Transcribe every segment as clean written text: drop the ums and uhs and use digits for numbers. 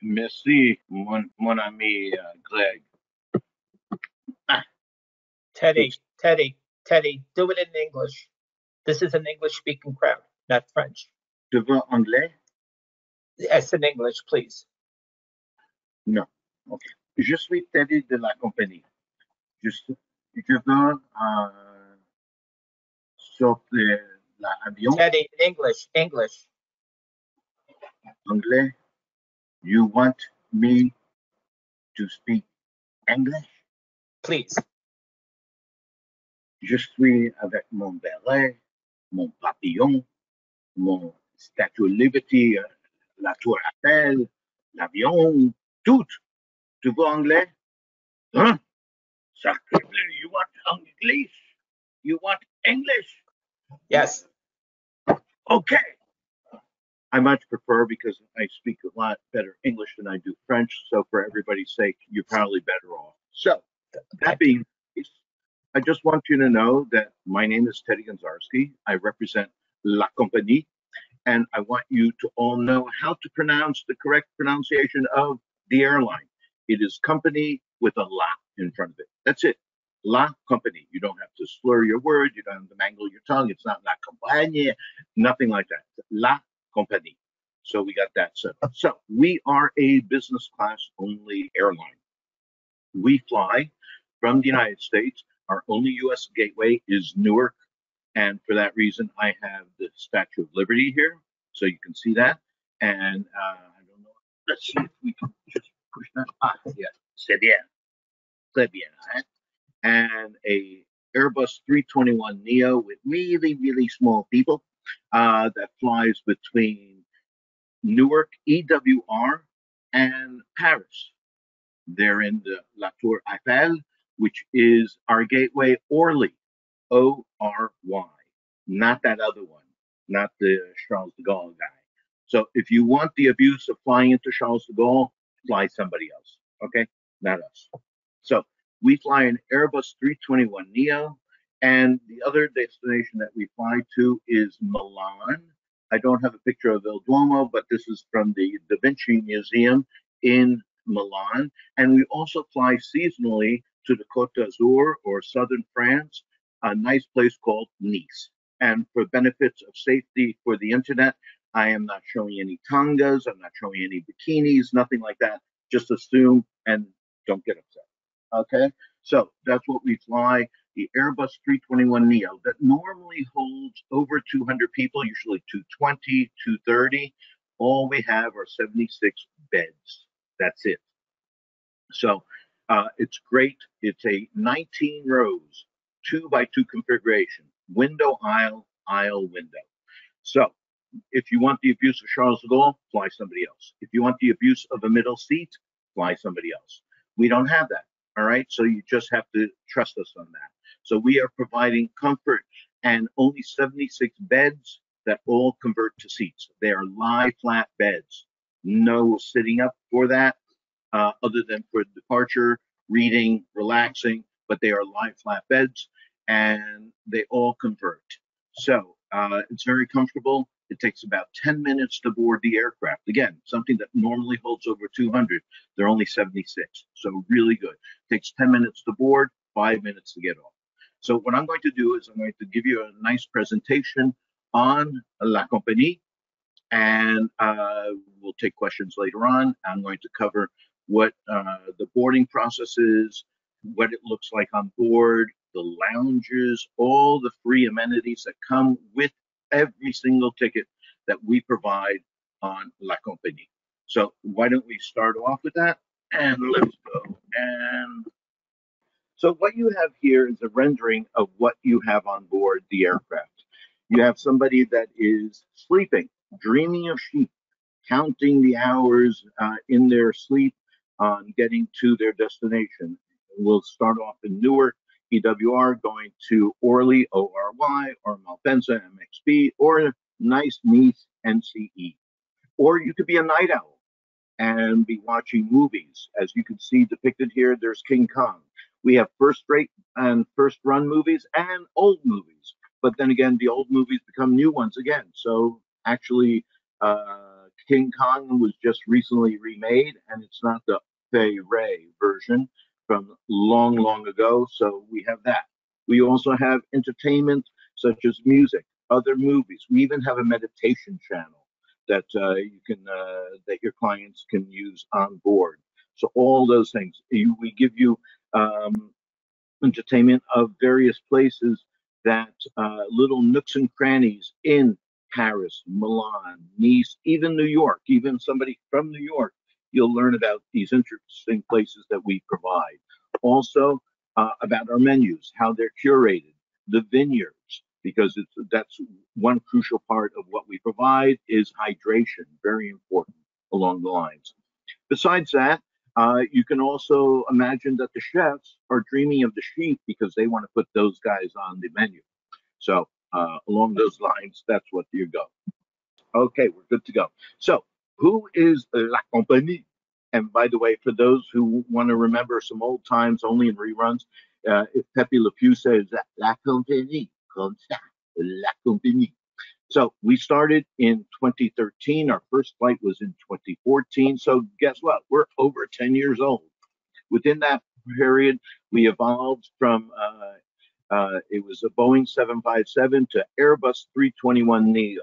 Merci, mon ami Greg. Ah, Teddy, Teddy, Teddy, do it in English. This is an English-speaking crowd, not French. tu veux anglais? Yes, in English, please. Non. Ok. Je suis Teddy de la compagnie. Je veux sur l'avion Teddy, in English, English. anglais. You want me to speak English? Please. Je suis avec mon béret, mon papillon, mon Statue of Liberty, la Tour Eiffel, l'avion, tout. Tu veux anglais? Hein? Sacre bleu, you want English? You want English? Yes. Okay. I much prefer because I speak a lot better English than I do French. So for everybody's sake, you're probably better off. So that being the case, I just want you to know that my name is Teddy Gonzarski. I represent La Compagnie, and I want you to all know how to pronounce the correct pronunciation of the airline. It is company with a la in front of it. That's it. La Compagnie. You don't have to slur your word. You don't have to mangle your tongue. It's not La Compagnie. Nothing like that. La Compagnie. So we got that set up. So we are a business class only airline. We fly from the United States. Our only U.S. gateway is Newark. And for that reason, I have the Statue of Liberty here. So you can see that. And I don't know. Let's see if we can just push that. Ah, yeah. C'est bien. Très bien. Right? And a Airbus 321 Neo with really, really small people that flies between Newark, EWR, and Paris. They're in the La Tour Eiffel, which is our gateway, Orly, Ory, not that other one, not the Charles de Gaulle guy. So if you want the abuse of flying into Charles de Gaulle, fly somebody else, okay? Not us. So we fly an Airbus 321 Neo, and the other destination that we fly to is Milan. I don't have a picture of Il Duomo, but this is from the Da Vinci Museum in Milan. And we also fly seasonally to the Côte d'Azur or southern France, a nice place called Nice. And for benefits of safety for the internet, I am not showing any tangas, I'm not showing any bikinis, nothing like that. Just assume and don't get upset. Okay, so that's what we fly. The Airbus 321 Neo that normally holds over 200 people, usually 220, 230. All we have are 76 beds. That's it. So it's great. It's a 19 rows, 2x2 configuration, window, aisle, aisle, window. So if you want the abuse of Charles de Gaulle, fly somebody else. If you want the abuse of a middle seat, fly somebody else. We don't have that. All right. So you just have to trust us on that. So we are providing comfort and only 76 beds that all convert to seats. They are lie flat beds. No sitting up for that, other than for departure, reading, relaxing, but they are lie flat beds and they all convert. So it's very comfortable. It takes about 10 minutes to board the aircraft. Again, something that normally holds over 200. They're only 76. So really good. It takes 10 minutes to board, 5 minutes to get off. So what I'm going to do is I'm going to give you a nice presentation on La Compagnie, and we'll take questions later on. I'm going to cover what the boarding process is, what it looks like on board, the lounges, all the free amenities that come with every single ticket that we provide on La Compagnie. So why don't we start off with that? And let's go. And so what you have here is a rendering of what you have on board the aircraft. You have somebody that is sleeping, dreaming of sheep, counting the hours in their sleep on getting to their destination. We'll start off in Newark, EWR, going to Orly, ORY, or Malpensa, MXB, or nice Nice, NCE. Or you could be a night owl and be watching movies. As you can see depicted here, there's King Kong. We have first rate and first run movies and old movies. But then again, the old movies become new ones again. So actually, King Kong was just recently remade, and it's not the Fay Ray version from long, long ago. So we have that. We also have entertainment such as music, other movies. We even have a meditation channel that you can that your clients can use on board. So all those things. We give you um, entertainment of various places that little nooks and crannies in Paris, Milan, Nice, even New York, even somebody from New York, you'll learn about these interesting places that we provide. Also, about our menus, how they're curated, the vineyards, because that's one crucial part of what we provide is hydration, very important along the lines. Besides that, you can also imagine that the chefs are dreaming of the sheep because they want to put those guys on the menu. So along those lines, that's what you go. Okay, we're good to go. So who is La Compagnie? And by the way, for those who want to remember some old times only in reruns, if Pepe Le Pew says La Compagnie, comme ça, La Compagnie. So we started in 2013. Our first flight was in 2014. So guess what? We're over 10 years old. Within that period, we evolved from it was a Boeing 757 to Airbus 321 Neo.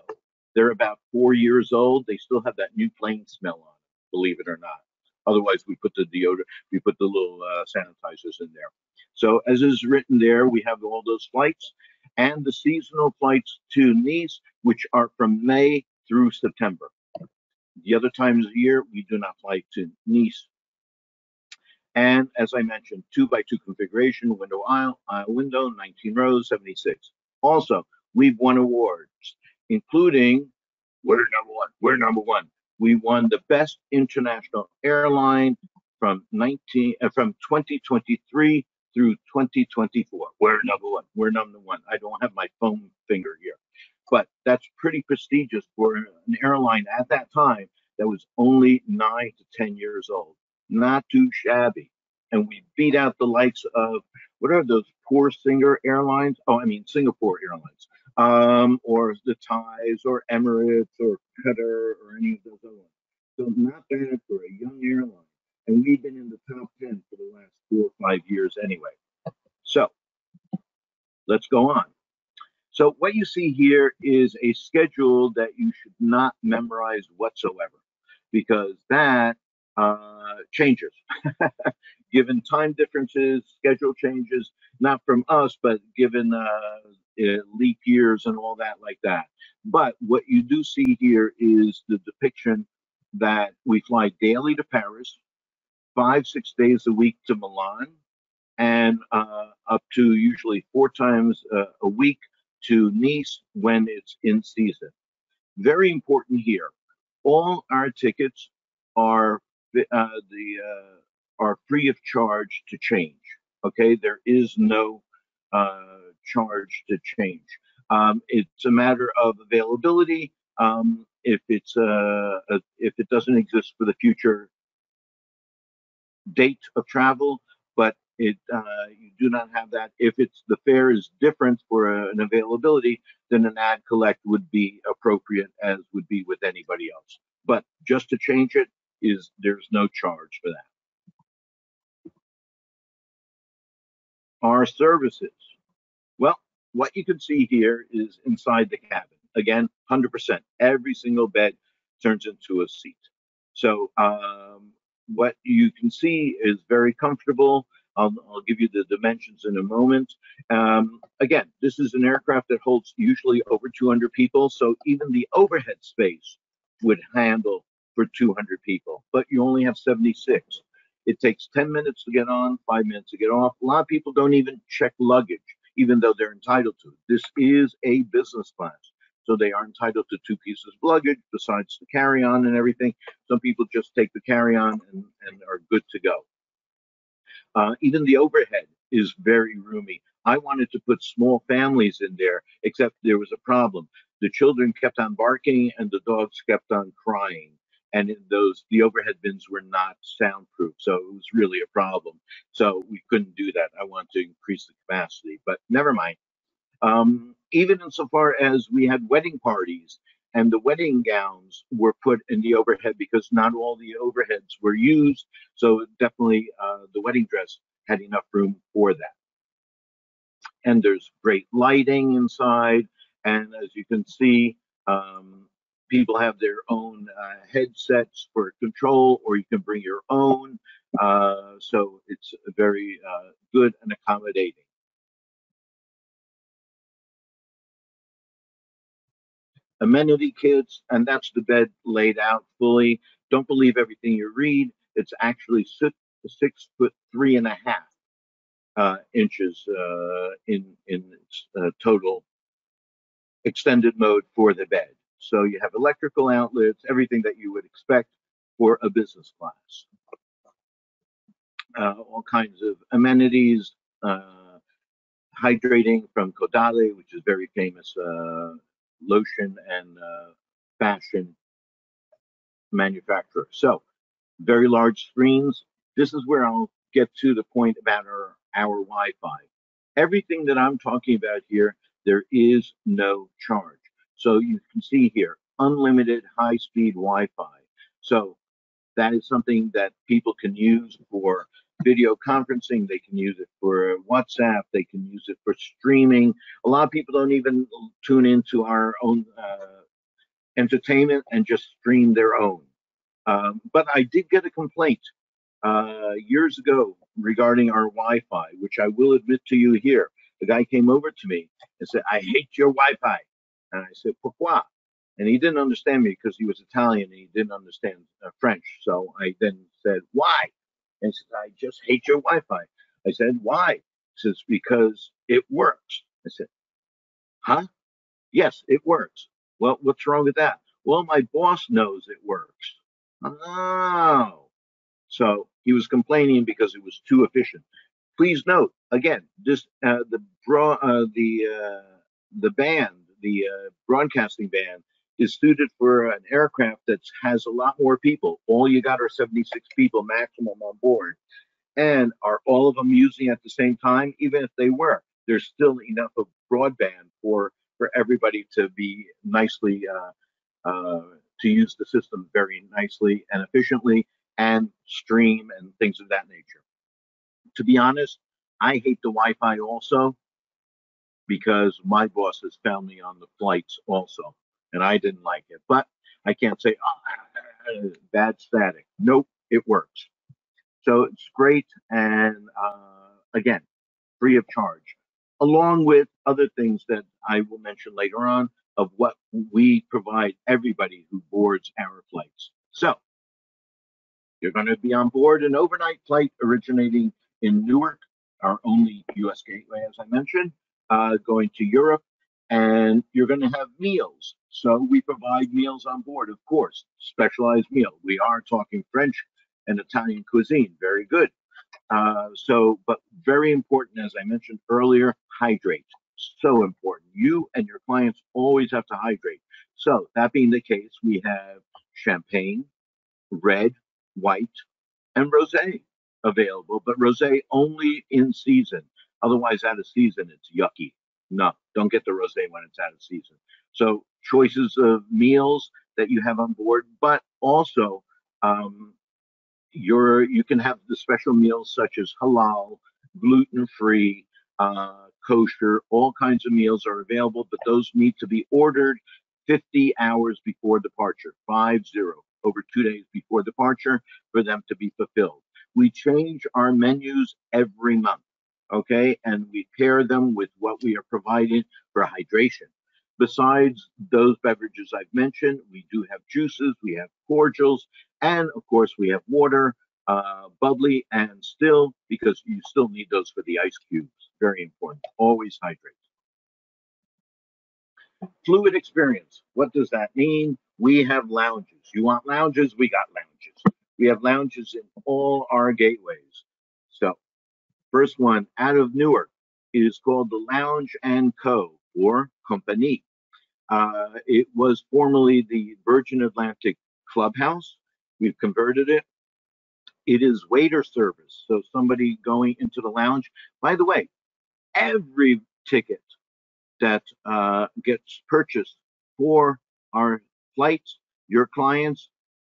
They're about 4 years old. They still have that new plane smell on them, believe it or not. Otherwise, we put the deodorant, we put the little sanitizers in there. So as is written there, we have all those flights and the seasonal flights to Nice, which are from May through September. The other times of the year, we do not fly to Nice. And as I mentioned, 2x2 configuration, window aisle, aisle window, 19 rows, 76. Also, we've won awards, including we're number one. We're number one. We won the best international airline from 2023 through 2024. We're number one. We're number one. I don't have my phone finger here, but that's pretty prestigious for an airline at that time that was only 9 to 10 years old. Not too shabby. And we beat out the likes of what are those poor Singer Airlines? Oh, I mean Singapore Airlines, or the Thais, or Emirates, or Qatar, or any of those other ones. So not bad for a young airline. And we've been in the top 10 for the last 4 or 5 years anyway. So let's go on. So what you see here is a schedule that you should not memorize whatsoever, because that changes. Given time differences, schedule changes, not from us, but given leap years and all that like that. But what you do see here is the depiction that we fly daily to Paris, 5, 6 days a week to Milan, and up to usually 4 times a week to Nice when it's in season. Very important here. All our tickets are are free of charge to change. Okay, there is no charge to change. It's a matter of availability. If it doesn't exist for the future date of travel, but you do not have that. If it's the fare is different for an availability, then an ad collect would be appropriate, as would be with anybody else. But just to change it is there's no charge for that. Our services. Well, what you can see here is inside the cabin. Again, 100%. Every single bed turns into a seat. So what you can see is very comfortable. I'll give you the dimensions in a moment. Again, this is an aircraft that holds usually over 200 people, so even the overhead space would handle for 200 people, but you only have 76. It takes 10 minutes to get on, 5 minutes to get off. A lot of people don't even check luggage, even though they're entitled to. This is a business class. So they are entitled to 2 pieces of luggage besides the carry-on and everything. Some people just take the carry-on and are good to go. Even the overhead is very roomy. I wanted to put small families in there, except there was a problem. The children kept on barking and the dogs kept on crying. And the overhead bins were not soundproof, so it was really a problem. So we couldn't do that. I wanted to increase the capacity, but never mind. Even insofar as we had wedding parties And the wedding gowns were put in the overhead because not all the overheads were used. So definitely the wedding dress had enough room for that. And there's great lighting inside. And as you can see, people have their own headsets for control, or you can bring your own. So it's very good and accommodating. Amenity kits, and that's the bed laid out fully. Don't believe everything you read. It's actually 6 foot 3.5 inches in its total extended mode for the bed. So you have electrical outlets, everything that you would expect for a business class. All kinds of amenities, hydrating from Caudalie, which is very famous lotion and fashion manufacturer. So very large screens. This is where I'll get to the point about our Wi-Fi. Everything that I'm talking about here, there is no charge. So you can see here, unlimited high-speed Wi-Fi. So that is something that people can use for video conferencing. They can use it for WhatsApp. They can use it for streaming. A lot of people don't even tune into our own entertainment and just stream their own. But I did get a complaint years ago regarding our Wi-Fi, which I will admit to you here. The guy came over to me and said, "I hate your Wi-Fi." And I said, "Pourquoi?" And he didn't understand me because he was Italian and he didn't understand French. So I then said, "Why?" And he said, "I just hate your Wi-Fi." I said, "Why?" He says, "Because it works." I said, "Huh?" "Yes, it works." "Well, what's wrong with that?" "Well, my boss knows it works." Oh. So he was complaining because it was too efficient. Please note again, this the band, the broadcasting band, is suited for an aircraft that has a lot more people. All you got are 76 people maximum on board, and are all of them using at the same time? Even if they were, there's still enough of broadband for everybody to be nicely to use the system very nicely and efficiently and stream and things of that nature. To be honest, I hate the Wi-Fi also because my boss has found me on the flights also, and I didn't like it. But I can't say, oh, bad static. Nope, it works. So it's great, and again, free of charge, along with other things that I will mention later on of what we provide everybody who boards our flights. So you're going to be on board an overnight flight originating in Newark, our only U.S. gateway, as I mentioned, going to Europe, and you're going to have meals. So we provide meals on board, of course, specialized meal. We are talking French and Italian cuisine, very good. But very important, as I mentioned earlier, hydrate. So important. You and your clients always have to hydrate. So that being the case, we have champagne, red, white, and rosé available, but rosé only in season. Otherwise, out of season, it's yucky. No, don't get the rosé when it's out of season. So choices of meals that you have on board, but also um, you can have the special meals such as halal, gluten-free, kosher. All kinds of meals are available, but those need to be ordered 50 hours before departure, 50, over 2 days before departure for them to be fulfilled. We change our menus every month, okay? And we pair them with what we are providing for hydration. Besides those beverages I've mentioned, we do have juices, we have cordials, and of course we have water, bubbly and still, because you still need those for the ice cubes. Very important. Always hydrate. Fluid experience. What does that mean? We have lounges. You want lounges? We got lounges. We have lounges in all our gateways. So, first one out of Newark is called the Lounge and Co. or Compagnie. It was formerly the Virgin Atlantic Clubhouse. We've converted it. It is waiter service. So somebody going into the lounge. By the way, every ticket that gets purchased for our flights, your clients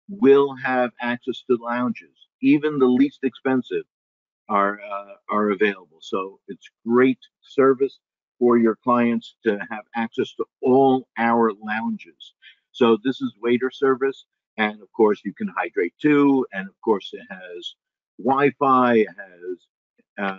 will have access to lounges. Even the least expensive are available. So it's great service for your clients to have access to all our lounges. So this is waiter service, and of course you can hydrate too. And of course it has Wi-Fi, it has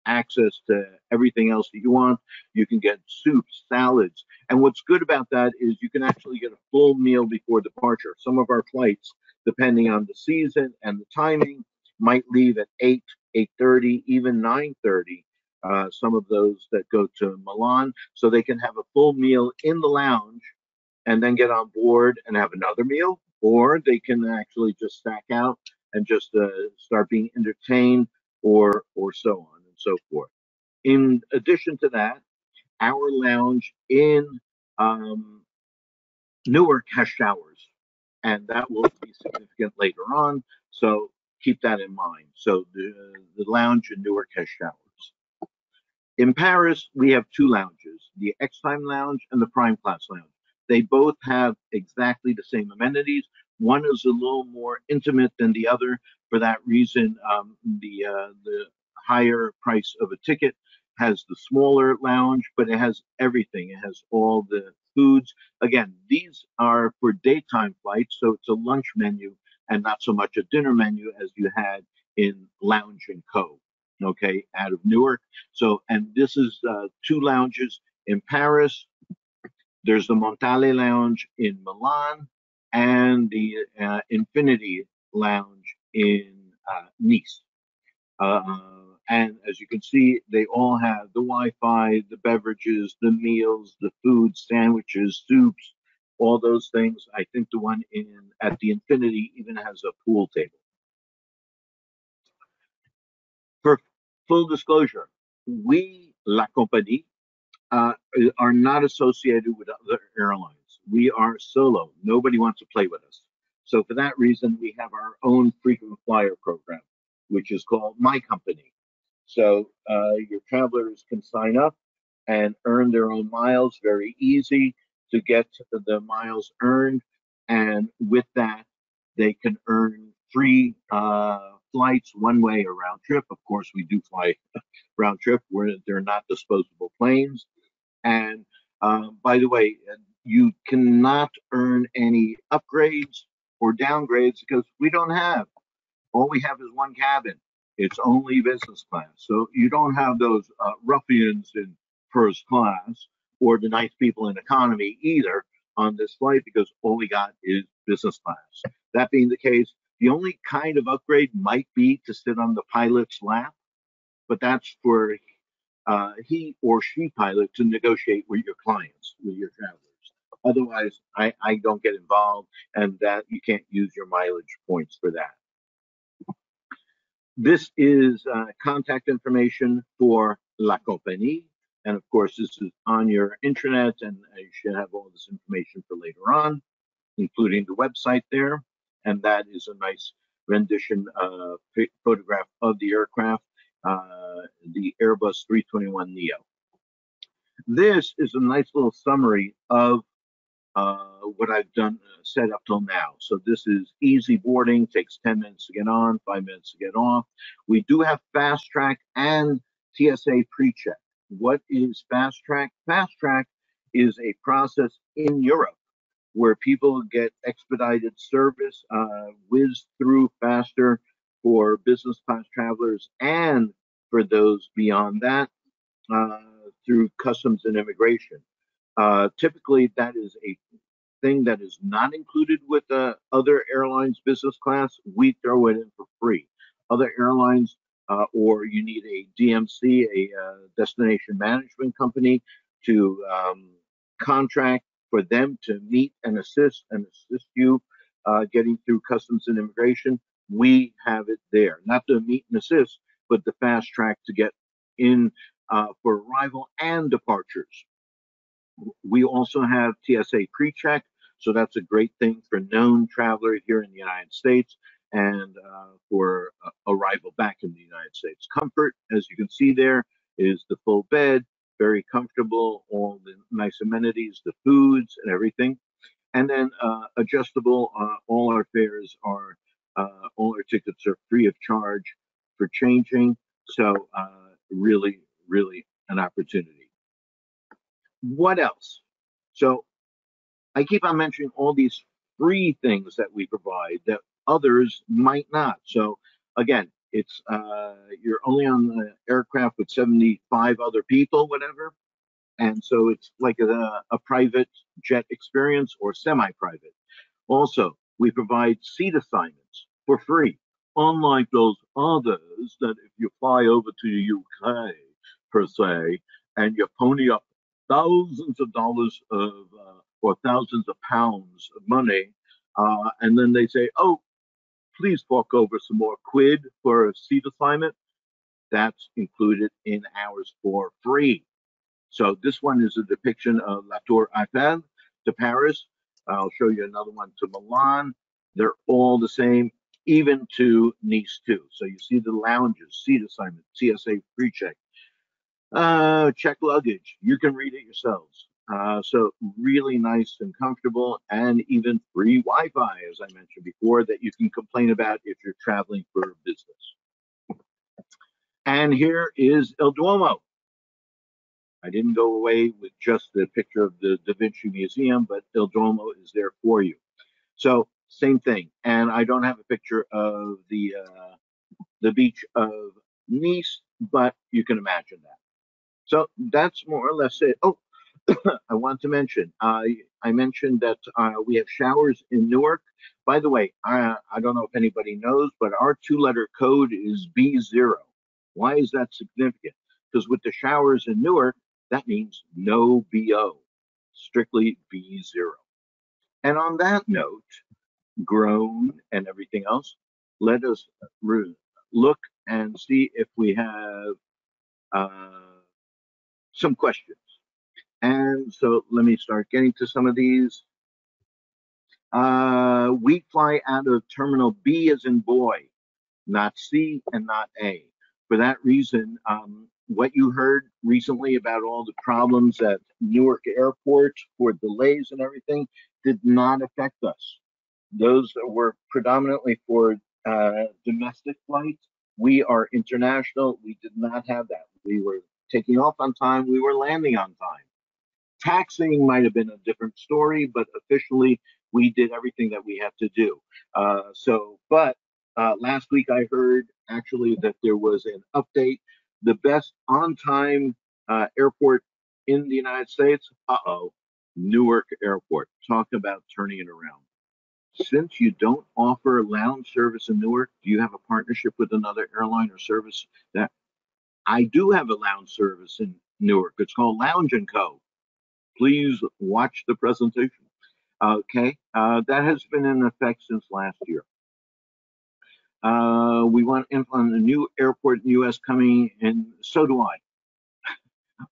access to everything else that you want. You can get soups, salads, and what's good about that is you can actually get a full meal before departure. Some of our flights, depending on the season and the timing, might leave at 8, 8:30, even 9:30. Some of those that go to Milan, so they can have a full meal in the lounge and then get on board and have another meal, or they can actually just stack out and just start being entertained, or so on and so forth. In addition to that, our lounge in um, Newark has showers, and that will be significant later on. So keep that in mind. So the lounge in Newark has showers. In Paris, we have two lounges, the X Time Lounge and the Prime Class Lounge. They both have exactly the same amenities. One is a little more intimate than the other. For that reason, the higher price of a ticket has the smaller lounge, but it has everything. It has all the foods. Again, these are for daytime flights, so it's a lunch menu and not so much a dinner menu as you had in Lounge and Co. Okay, out of Newark. So, and this is two lounges in Paris. There's the Montale Lounge in Milan and the Infinity Lounge in Nice. Uh, and as you can see, they all have the Wi-Fi, the beverages, the meals, the food, sandwiches, soups, all those things. I think the one in at the Infinity even has a pool table. For full disclosure, we, La Compagnie, uh, are not associated with other airlines. We are solo. Nobody wants to play with us. So for that reason, we have our own frequent flyer program, which is called My Company. So your travelers can sign up and earn their own miles. Very easy to get the miles earned, and with that, they can earn free flights one way or round trip. Of course, we do fly round trip where they're not disposable planes. And by the way, you cannot earn any upgrades or downgrades because we don't have. All we have is one cabin. It's only business class. So you don't have those ruffians in first class or the nice people in economy either on this flight because all we got is business class. That being the case, the only kind of upgrade might be to sit on the pilot's lap, but that's for he or she pilot to negotiate with your clients, with your travelers. Otherwise, I don't get involved, and that you can't use your mileage points for that. This is contact information for La Compagnie. And of course, this is on your intranet, and you should have all this information for later on, including the website there. And that is a nice rendition photograph of the aircraft, the Airbus 321 Neo. This is a nice little summary of what I've done set up till now. So this is easy boarding, takes 10 minutes to get on, 5 minutes to get off. We do have fast track and TSA pre-check. What is fast track? Fast track is a process in Europe where people get expedited service, whiz through faster for business class travelers and for those beyond that uh, through customs and immigration. Typically, that is a thing that is not included with other airlines business class. We throw it in for free. Other airlines, or you need a DMC, a destination management company, to contract for them to meet and assist you getting through customs and immigration. We have it there, not the meet and assist, but the fast track to get in for arrival and departures. We also have TSA pre-check, so that's a great thing for known traveler here in the United States and for arrival back in the United States. Comfort, as you can see there, is the full bed, very comfortable, all the nice amenities, the foods and everything. And then adjustable, all our fares are, all our tickets are free of charge for changing. So really, really an opportunity. What else? So I keep on mentioning all these free things that we provide that others might not. So again, it's you're only on the aircraft with 75 other people, whatever. And so it's like a private jet experience or semi-private. Also, we provide seat assignments for free, unlike those others that if you fly over to the UK, per se, and you pony up thousands of dollars of or thousands of pounds of money, and then they say, "Oh, please fork over some more quid for a seat assignment." That's included in ours for free. So this one is a depiction of La Tour Eiffel to Paris. I'll show you another one to Milan. They're all the same, even to Nice too. So you see the lounges, seat assignment, TSA pre-check, check luggage. You can read it yourselves. So really nice and comfortable, and even free Wi-Fi, as I mentioned before, that you can complain about if you're traveling for business. And here is El Duomo. I didn't go away with just the picture of the Da Vinci Museum, but Il Duomo is there for you. So same thing. And I don't have a picture of the beach of Nice, but you can imagine that. So that's more or less it. Oh, I want to mention, I mentioned that we have showers in Newark. By the way, I don't know if anybody knows, but our two-letter code is B0. Why is that significant? Because with the showers in Newark, that means no BO, strictly B0. And on that note, grown and everything else, let us look and see if we have some questions. And so let me start getting to some of these. We fly out of Terminal B as in boy, not C and not A. For that reason, what you heard recently about all the problems at Newark Airport for delays and everything did not affect us. Those were predominantly for domestic flights. We are international. We did not have that. We were taking off on time. We were landing on time. Taxing might have been a different story, but officially we did everything that we had to do. But last week I heard actually that there was an update. The best on-time airport in the United States, Newark Airport. Talk about turning it around. Since you don't offer lounge service in Newark, do you have a partnership with another airline or service? That I do have a lounge service in Newark. It's called Lounge and Co. Please watch the presentation. Okay, that has been in effect since last year. We want to implement a new airport in the U.S. coming, and so do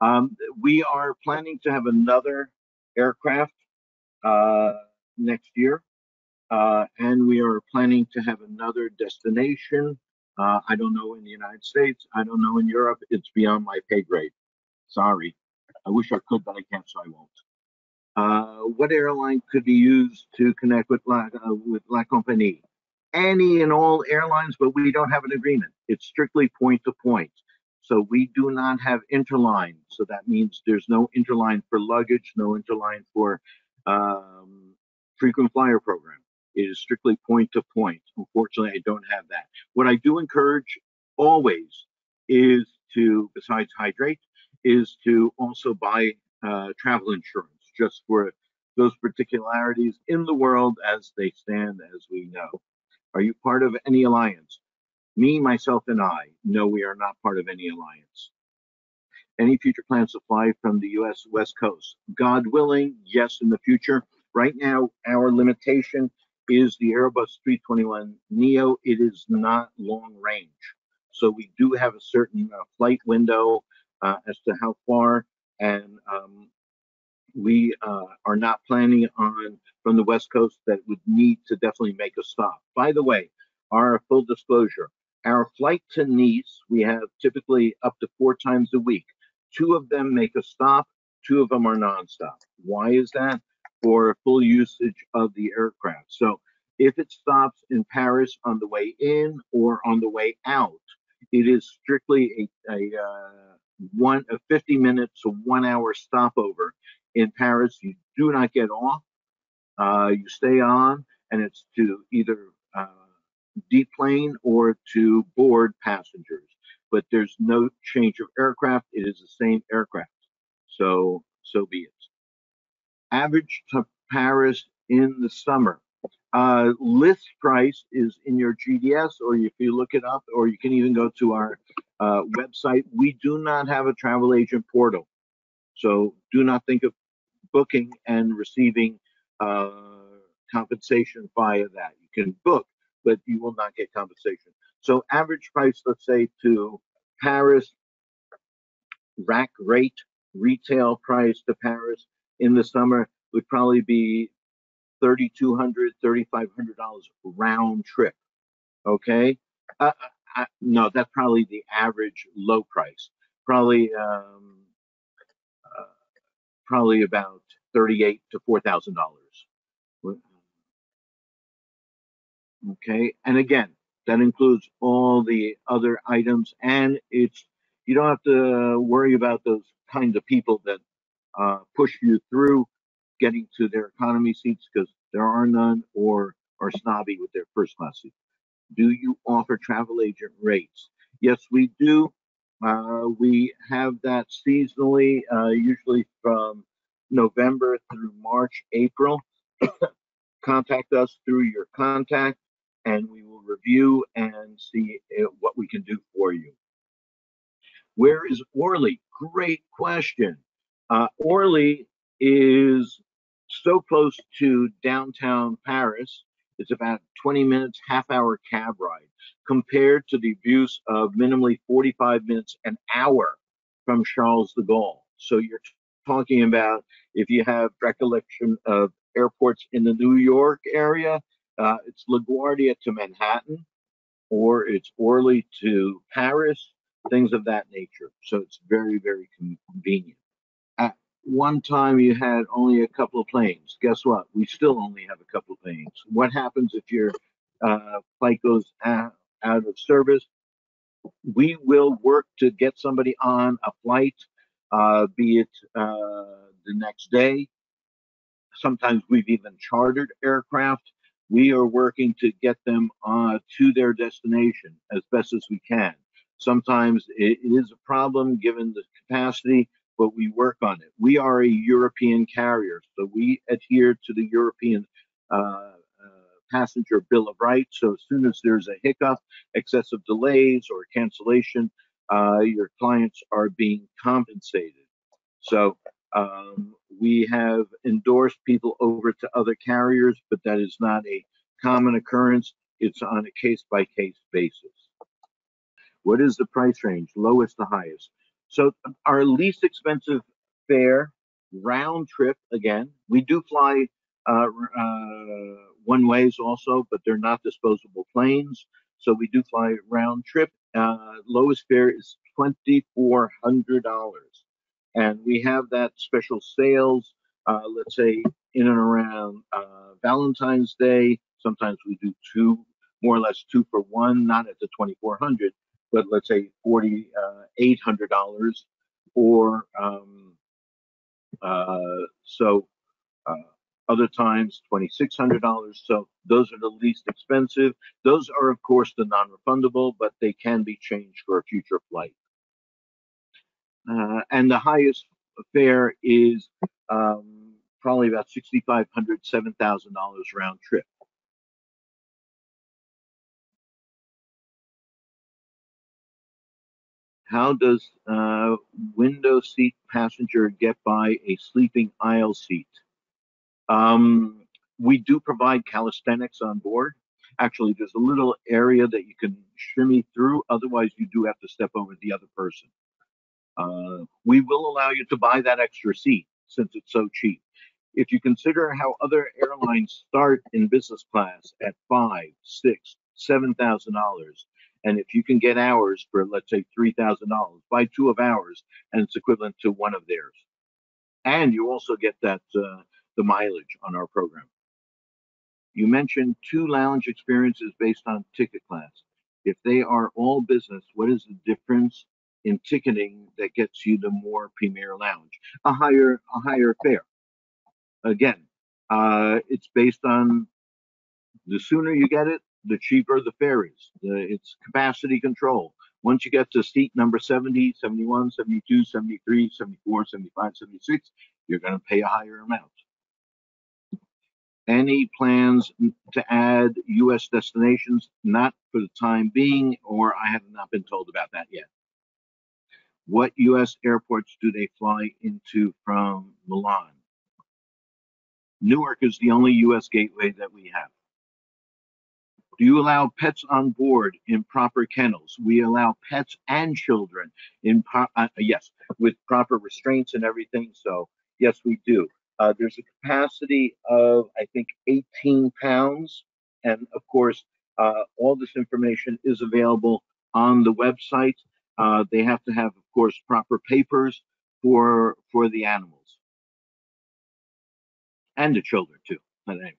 I. We are planning to have another aircraft next year, and we are planning to have another destination. I don't know in the United States. I don't know in Europe. It's beyond my pay grade. Sorry. I wish I could, but I can't, so I won't. What airline could be used to connect with La Compagnie? Any and all airlines, but we don't have an agreement. It's strictly point to point. So we do not have interline. So that means there's no interline for luggage, no interline for frequent flyer program. It is strictly point to point. Unfortunately, I don't have that. What I do encourage always is to, besides hydrate, is to also buy travel insurance just for those particularities in the world as they stand, as we know. Are you part of any alliance? Me, myself, and I. No, we are not part of any alliance. Any future plans to fly from the U.S. West Coast? God willing, yes, in the future. Right now, our limitation is the Airbus 321 Neo. It is not long range. So we do have a certain flight window as to how far, and we are not planning on from the West Coast that would need to definitely make a stop. By the way, our full disclosure, our flight to Nice, we have typically up to 4 times a week. 2 of them make a stop, 2 of them are nonstop. Why is that? for full usage of the aircraft. So if it stops in Paris on the way in or on the way out, it is strictly a 50-minute to 1 hour stopover in Paris. You do not get off. You stay on, and it's to either deplane or to board passengers. But there's no change of aircraft. It is the same aircraft. So be it. Average to Paris in the summer. List price is in your GDS, or if you look it up, or you can even go to our website. We do not have a travel agent portal, so do not think of booking and receiving uh, compensation via that. You can book, but you will not get compensation. So average price, let's say to Paris, rack rate, retail price to Paris in the summer would probably be $3,200, $3,500 round trip. Okay. No, that's probably the average low price. Probably, uh, probably about 38 to $4,000. Okay, and again, that includes all the other items, and it's you don't have to worry about those kinds of people that push you through getting to their economy seats because there are none, or are snobby with their first class seats. Do you offer travel agent rates? Yes, we do. We have that seasonally, usually from November through March, April. Contact us through your contact, and we will review and see what we can do for you. Where is Orly? Great question. Orly is so close to downtown Paris. It's about 20 minutes, half-hour cab ride, compared to the abuse of minimally 45 minutes, an hour from Charles de Gaulle. So you're talking about, if you have recollection of airports in the New York area, it's LaGuardia to Manhattan, or it's Orly to Paris, things of that nature. So it's very, very convenient. At one time, you had only a couple of planes. Guess what? We still only have a couple of planes. What happens if your flight goes out of service? We will work to get somebody on a flight, be it the next day. Sometimes we've even chartered aircraft. We are working to get them to their destination as best as we can. Sometimes it is a problem given the capacity, but we work on it. We are a European carrier, so we adhere to the European passenger bill of rights. So as soon as there's a hiccup, excessive delays, or cancellation, your clients are being compensated. So we have endorsed people over to other carriers, but that is not a common occurrence. It's on a case-by-case basis. What is the price range, lowest to highest? So our least expensive fare, round trip, again, we do fly one ways also, but they're not disposable planes. So we do fly round trip. Lowest fare is $2,400. And we have that special sales, let's say in and around Valentine's Day. Sometimes we do two, more or less two for one, not at the 2,400, but let's say $4,800, or so other times $2,600. So those are the least expensive. Those are, of course, the non-refundable, but they can be changed for a future flight. And the highest fare is probably about $6,500, $7,000 round trip. How does window seat passenger get by a sleeping aisle seat? We do provide calisthenics on board. Actually, there's a little area that you can shimmy through. Otherwise, you do have to step over the other person. We will allow you to buy that extra seat since it's so cheap. If you consider how other airlines start in business class at $5,000, $6,000, $7,000, and if you can get ours for, let's say, $3,000, buy two of ours, and it's equivalent to one of theirs. And you also get that the mileage on our program. You mentioned 2 lounge experiences based on ticket class. If they are all business, what is the difference in ticketing that gets you the more premier lounge? A higher fare. Again, it's based on the sooner you get it, the cheaper the fare is. It's capacity control. Once you get to seat number 70, 71, 72, 73, 74, 75, 76, you're going to pay a higher amount. Any plans to add U.S. destinations? Not for the time being, or I have not been told about that yet. What U.S. airports do they fly into from Milan? Newark is the only U.S. gateway that we have. Do you allow pets on board in proper kennels? We allow pets and children in yes, with proper restraints and everything. So yes, we do. There's a capacity of I think 18 pounds, and of course, all this information is available on the website. They have to have, of course, proper papers for the animals and the children too. But anyway.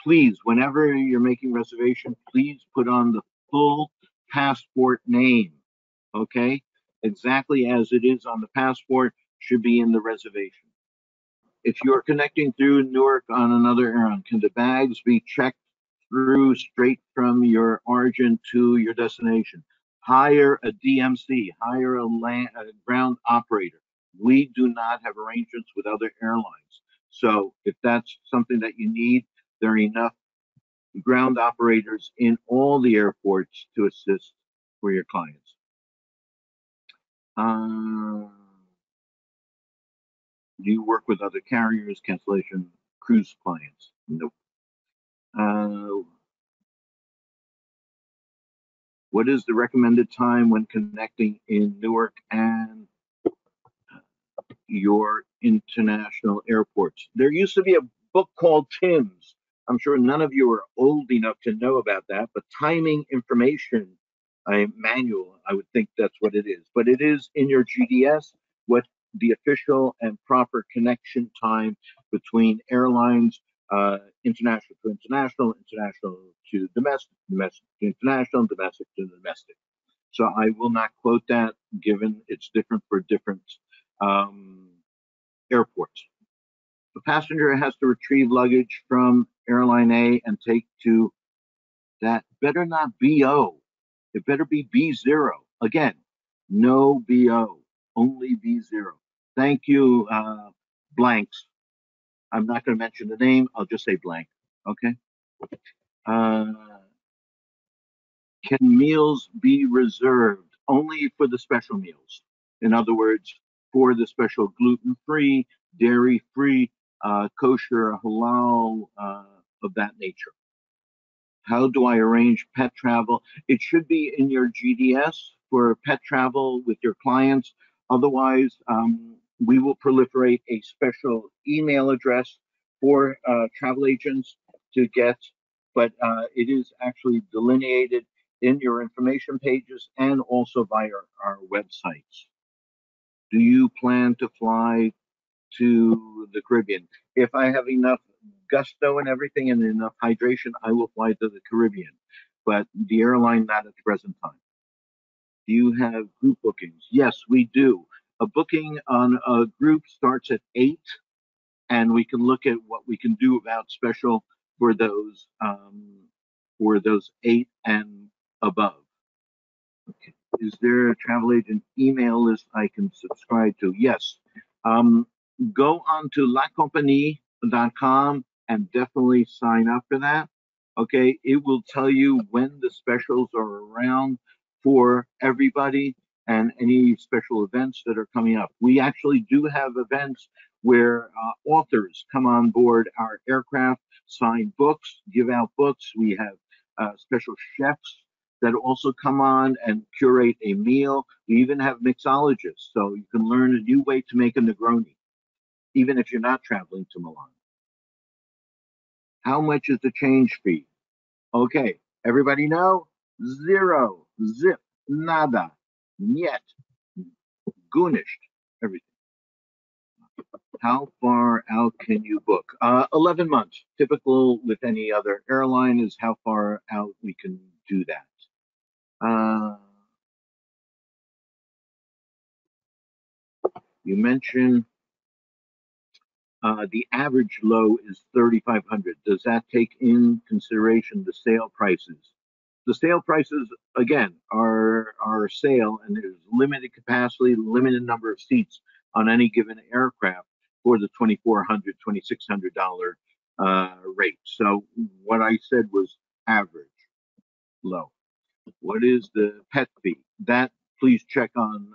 Please, whenever you're making reservation, please put on the full passport name. Okay? Exactly as it is on the passport should be in the reservation. If you're connecting through Newark on another airline, can the bags be checked through straight from your origin to your destination? Hire a DMC, hire a ground operator. We do not have arrangements with other airlines. So if that's something that you need, there are enough ground operators in all the airports to assist for your clients. Do you work with other carriers, cancellation, cruise clients? Nope. What is the recommended time when connecting in Newark and your international airports? There used to be a book called Tim's. I'm sure none of you are old enough to know about that, but timing information manual, I would think that's what it is. But it is in your GDS what the official and proper connection time between airlines, international to international, international to domestic, domestic to international, domestic to domestic. So I will not quote that, given it's different for different airports. The passenger has to retrieve luggage from airline A and take to that better not BO. It better be B0. Again, no BO, only B0. Thank you, blanks. I'm not going to mention the name. I'll just say blank. Okay. Can meals be reserved only for the special meals? In other words, for the special gluten-free, dairy-free, kosher, halal, of that nature. How do I arrange pet travel? It should be in your GDS for pet travel with your clients. Otherwise, we will proliferate a special email address for travel agents to get, but it is actually delineated in your information pages and also via our websites. Do you plan to fly to the Caribbean? If I have enough gusto and everything and enough hydration, I will fly to the Caribbean, but the airline not at the present time. Do you have group bookings? Yes, we do. A booking on a group starts at 8, and we can look at what we can do about special for those 8 and above. Okay. Is there a travel agent email list I can subscribe to? Yes. Go on to lacompagnie.com and definitely sign up for that. Okay, it will tell you when the specials are around for everybody and any special events that are coming up. We actually do have events where authors come on board our aircraft, sign books, give out books. We have special chefs that also come on and curate a meal. We even have mixologists, so you can learn a new way to make a Negroni, even if you're not traveling to Milan. How much is the change fee? Okay, everybody know? 0, zip, nada, niet, gunished, everything. How far out can you book? 11 months. Typical with any other airline is how far out we can do that. You mentioned the average low is 3,500. Does that take in consideration the sale prices? The sale prices, again, are sale, and there's limited capacity, limited number of seats on any given aircraft for the $2,400, $2,600 rate. So what I said was average, low. What is the pet fee? That please check on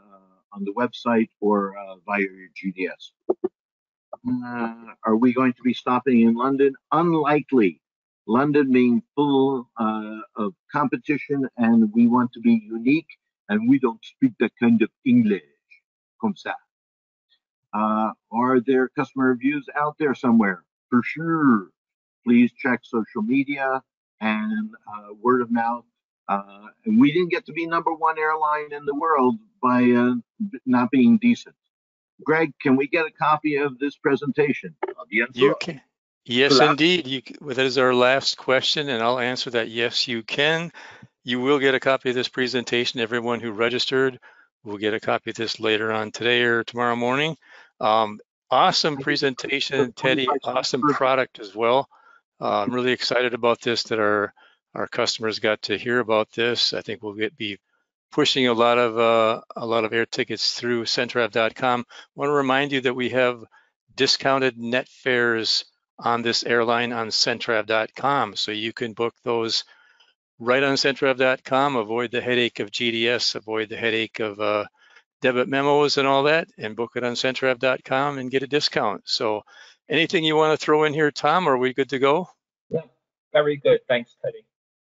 the website or via your GDS. Are we going to be stopping in London? Unlikely. London being full of competition, and we want to be unique, and we don't speak that kind of English. Comme ça. Are there customer reviews out there somewhere? For sure. Please check social media and word of mouth. And we didn't get to be #1 airline in the world by not being decent. Greg, can we get a copy of this presentation? You can. Yes, indeed. That is our last question, and I'll answer that. Yes, you can. You will get a copy of this presentation. Everyone who registered will get a copy of this later on today or tomorrow morning. Awesome presentation, Teddy. Awesome product as well. I'm really excited about this, that our customers got to hear about this. I think we'll be pushing a lot of air tickets through Centrav.com. I want to remind you that we have discounted net fares on this airline on Centrav.com, so you can book those right on Centrav.com. Avoid the headache of GDS, avoid the headache of debit memos and all that, and book it on Centrav.com and get a discount. So, anything you want to throw in here, Tom? Are we good to go? Yeah, very good. Thanks, Teddy.